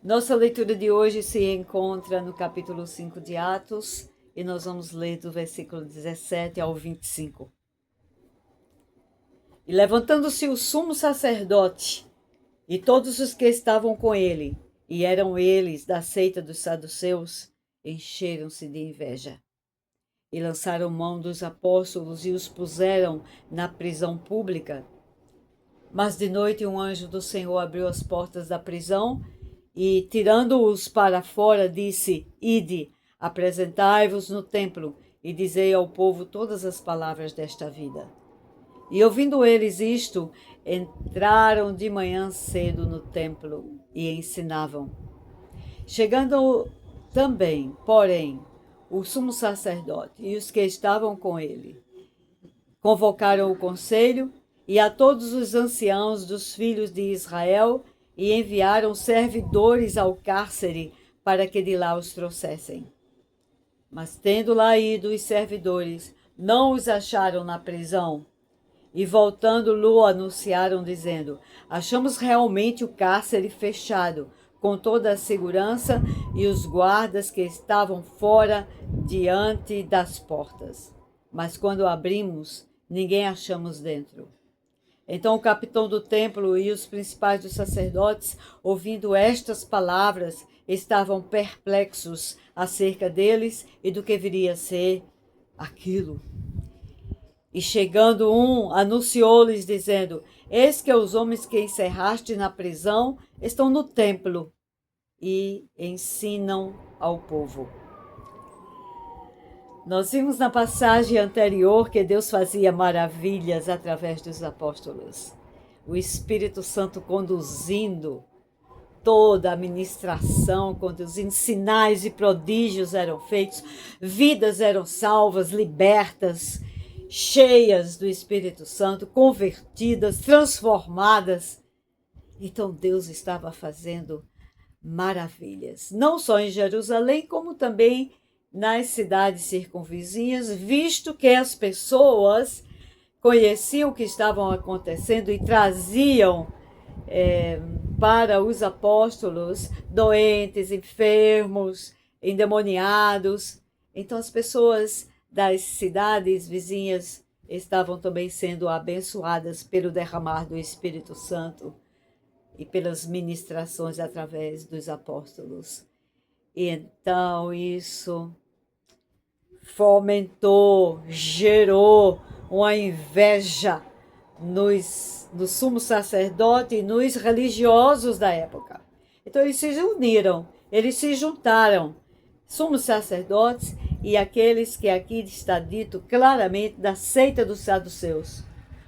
Nossa leitura de hoje se encontra no capítulo 5 de Atos e nós vamos ler do versículo 17 ao 25. E levantando-se o sumo sacerdote e todos os que estavam com ele, e eram eles da seita dos saduceus, encheram-se de inveja. E lançaram mão dos apóstolos e os puseram na prisão pública. Mas de noite um anjo do Senhor abriu as portas da prisão e, tirando-os para fora, disse: Ide, apresentai-vos no templo e dizei ao povo todas as palavras desta vida. E ouvindo eles isto, entraram de manhã cedo no templo e ensinavam. Chegando também, porém, o sumo sacerdote e os que estavam com ele, convocaram o conselho e a todos os anciãos dos filhos de Israel e enviaram servidores ao cárcere para que de lá os trouxessem. Mas tendo lá ido os servidores, não os acharam na prisão. E voltando-lhe anunciaram, dizendo: achamos realmente o cárcere fechado, com toda a segurança, e os guardas que estavam fora diante das portas. Mas quando abrimos, ninguém achamos dentro. Então o capitão do templo e os principais dos sacerdotes, ouvindo estas palavras, estavam perplexos acerca deles e do que viria a ser aquilo. E chegando anunciou-lhes, dizendo: eis que os homens que encerraste na prisão estão no templo e ensinam ao povo. Nós vimos na passagem anterior que Deus fazia maravilhas através dos apóstolos. O Espírito Santo conduzindo toda a ministração, conduzindo sinais e prodígios eram feitos, vidas eram salvas, libertas, cheias do Espírito Santo, convertidas, transformadas. Então Deus estava fazendo maravilhas, não só em Jerusalém, como também nas cidades circunvizinhas, visto que as pessoas conheciam o que estava acontecendo e traziam para os apóstolos doentes, enfermos, endemoniados. Então as pessoas das cidades vizinhas estavam também sendo abençoadas pelo derramar do Espírito Santo e pelas ministrações através dos apóstolos. E então isso fomentou, gerou uma inveja no sumo sacerdote e nos religiosos da época. Então eles se uniram, eles se juntaram, sumos sacerdotes e aqueles que aqui está dito claramente da seita dos saduceus.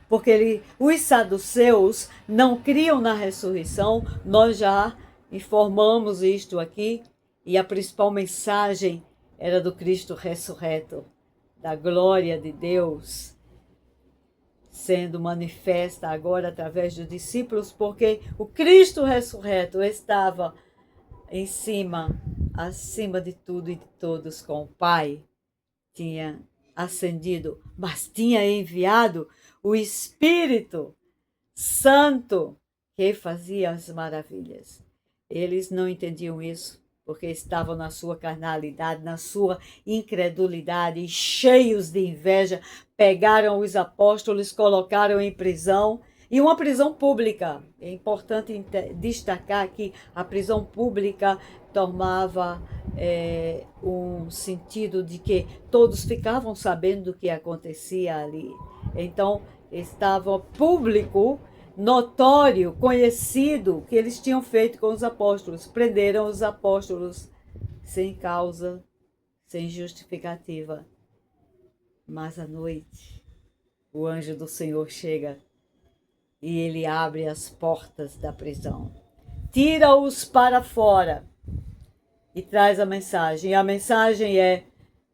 Porque os saduceus não criam na ressurreição, nós já informamos isto aqui, e a principal mensagem era do Cristo ressurreto, da glória de Deus, sendo manifesta agora através dos discípulos, porque o Cristo ressurreto estava em cima, acima de tudo e de todos com o Pai. Tinha ascendido, mas tinha enviado o Espírito Santo que fazia as maravilhas. Eles não entendiam isso, porque estavam na sua carnalidade, na sua incredulidade, cheios de inveja, pegaram os apóstolos, colocaram em prisão, e uma prisão pública. É importante destacar que a prisão pública tomava um sentido de que todos ficavam sabendo do que acontecia ali. Então, estava público, notório, conhecido o que eles tinham feito com os apóstolos. Prenderam os apóstolos sem causa, sem justificativa. Mas à noite, o anjo do Senhor chega e ele abre as portas da prisão. Tira-os para fora e traz a mensagem. E a mensagem é,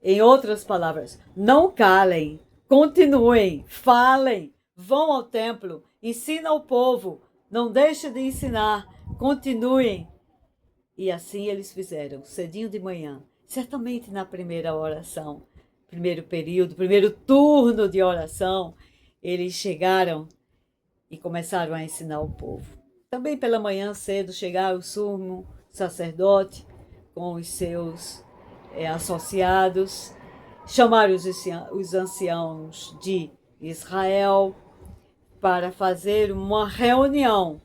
em outras palavras, não calem, continuem, falem, vão ao templo, ensina ao povo, não deixem de ensinar, continuem. E assim eles fizeram, cedinho de manhã, certamente na primeira oração, primeiro período, primeiro turno de oração, eles chegaram e começaram a ensinar o povo. Também pela manhã cedo chegaram o sumo sacerdote, com os seus associados, chamaram os anciãos de Israel para fazer uma reunião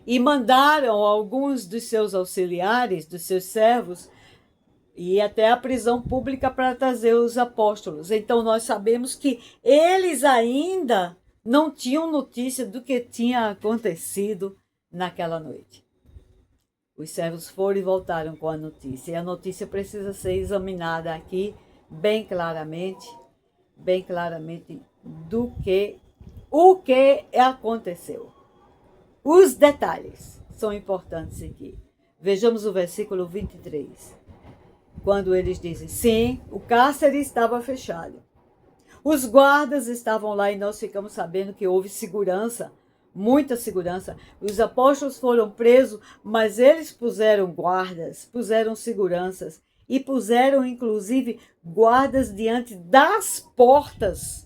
e mandaram alguns dos seus auxiliares, dos seus servos, ir até a prisão pública para trazer os apóstolos. Então nós sabemos que eles ainda não tinham notícia do que tinha acontecido naquela noite. Os servos foram e voltaram com a notícia. E a notícia precisa ser examinada aqui bem claramente o que aconteceu. Os detalhes são importantes aqui. Vejamos o versículo 23. Quando eles dizem, sim, o cárcere estava fechado. Os guardas estavam lá e nós ficamos sabendo que houve segurança, muita segurança. Os apóstolos foram presos, mas eles puseram guardas, puseram seguranças e puseram inclusive guardas diante das portas.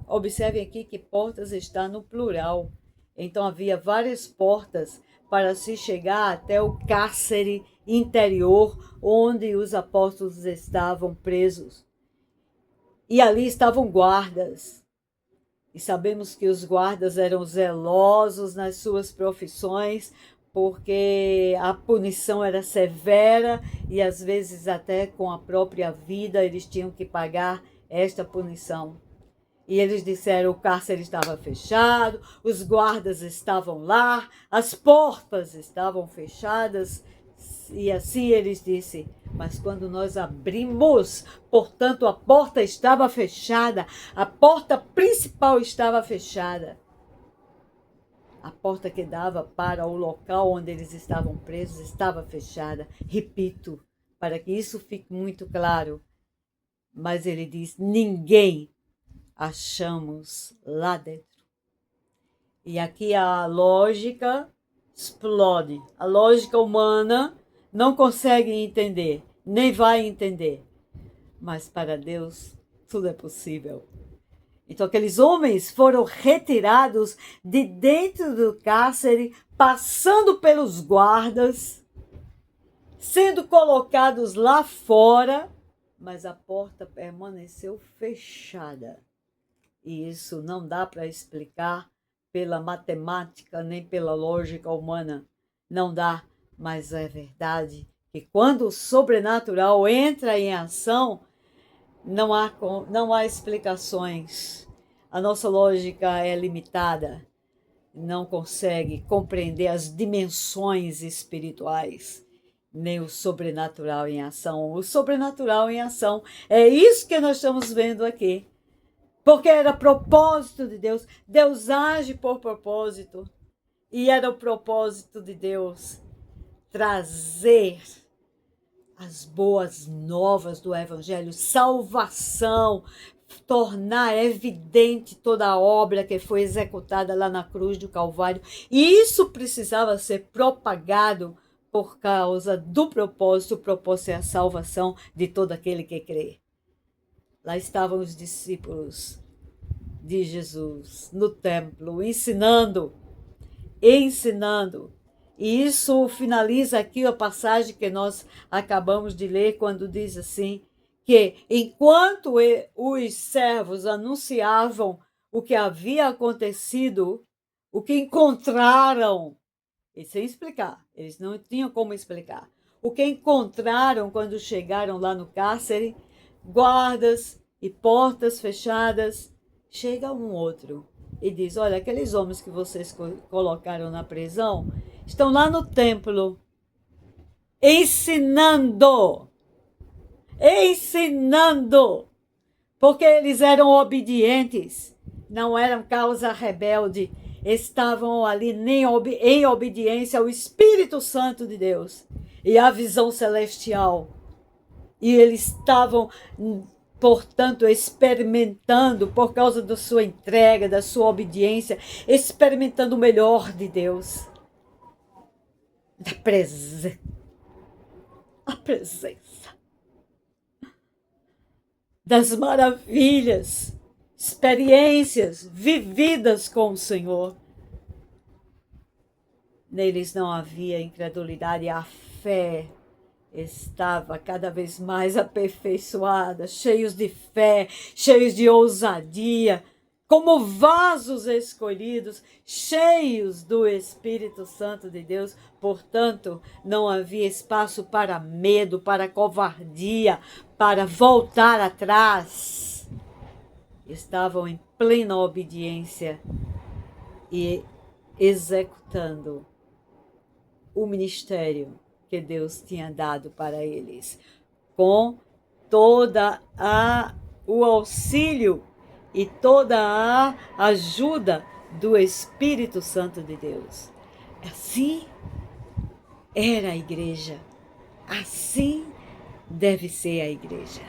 Observem aqui que portas está no plural. Então havia várias portas para se chegar até o cárcere interior onde os apóstolos estavam presos. E ali estavam guardas. E sabemos que os guardas eram zelosos nas suas profissões, porque a punição era severa e às vezes até com a própria vida eles tinham que pagar esta punição. E eles disseram que o cárcere estava fechado, os guardas estavam lá, as portas estavam fechadas. E assim eles disseram, mas quando nós abrimos, portanto a porta estava fechada, a porta principal estava fechada. A porta que dava para o local onde eles estavam presos estava fechada. Repito, para que isso fique muito claro. Mas ele diz, ninguém achamos lá dentro. E aqui a lógica explode. A lógica humana não consegue entender, nem vai entender. Mas para Deus tudo é possível. Então aqueles homens foram retirados de dentro do cárcere, passando pelos guardas, sendo colocados lá fora, mas a porta permaneceu fechada. E isso não dá para explicar pela matemática nem pela lógica humana. Não dá, mas é verdade que quando o sobrenatural entra em ação, não há explicações. A nossa lógica é limitada, não consegue compreender as dimensões espirituais, nem o sobrenatural em ação. O sobrenatural em ação é isso que nós estamos vendo aqui. Porque era propósito de Deus. Deus age por propósito. E era o propósito de Deus trazer as boas novas do Evangelho, salvação, tornar evidente toda a obra que foi executada lá na cruz do Calvário. E isso precisava ser propagado por causa do propósito. O propósito é a salvação de todo aquele que crê. Lá estavam os discípulos de Jesus no templo, ensinando. E isso finaliza aqui a passagem que nós acabamos de ler, quando diz assim, que enquanto os servos anunciavam o que havia acontecido, o que encontraram, e sem explicar, eles não tinham como explicar, o que encontraram quando chegaram lá no cárcere, guardas e portas fechadas, chega um outro e diz, olha, aqueles homens que vocês colocaram na prisão estão lá no templo ensinando, porque eles eram obedientes, não eram causa rebelde, estavam ali em obediência ao Espírito Santo de Deus e à visão celestial. E eles estavam, portanto, experimentando, por causa da sua entrega, da sua obediência, experimentando o melhor de Deus. Da presença. A presença. Das maravilhas, experiências vividas com o Senhor. neles não havia incredulidade, a fé estava cada vez mais aperfeiçoada, cheios de fé, cheios de ousadia, como vasos escolhidos, cheios do Espírito Santo de Deus. Portanto, não havia espaço para medo, para covardia, para voltar atrás. Estavam em plena obediência e executando o ministério que Deus tinha dado para eles, com toda o auxílio e toda a ajuda do Espírito Santo de Deus. Assim era a igreja, assim deve ser a igreja.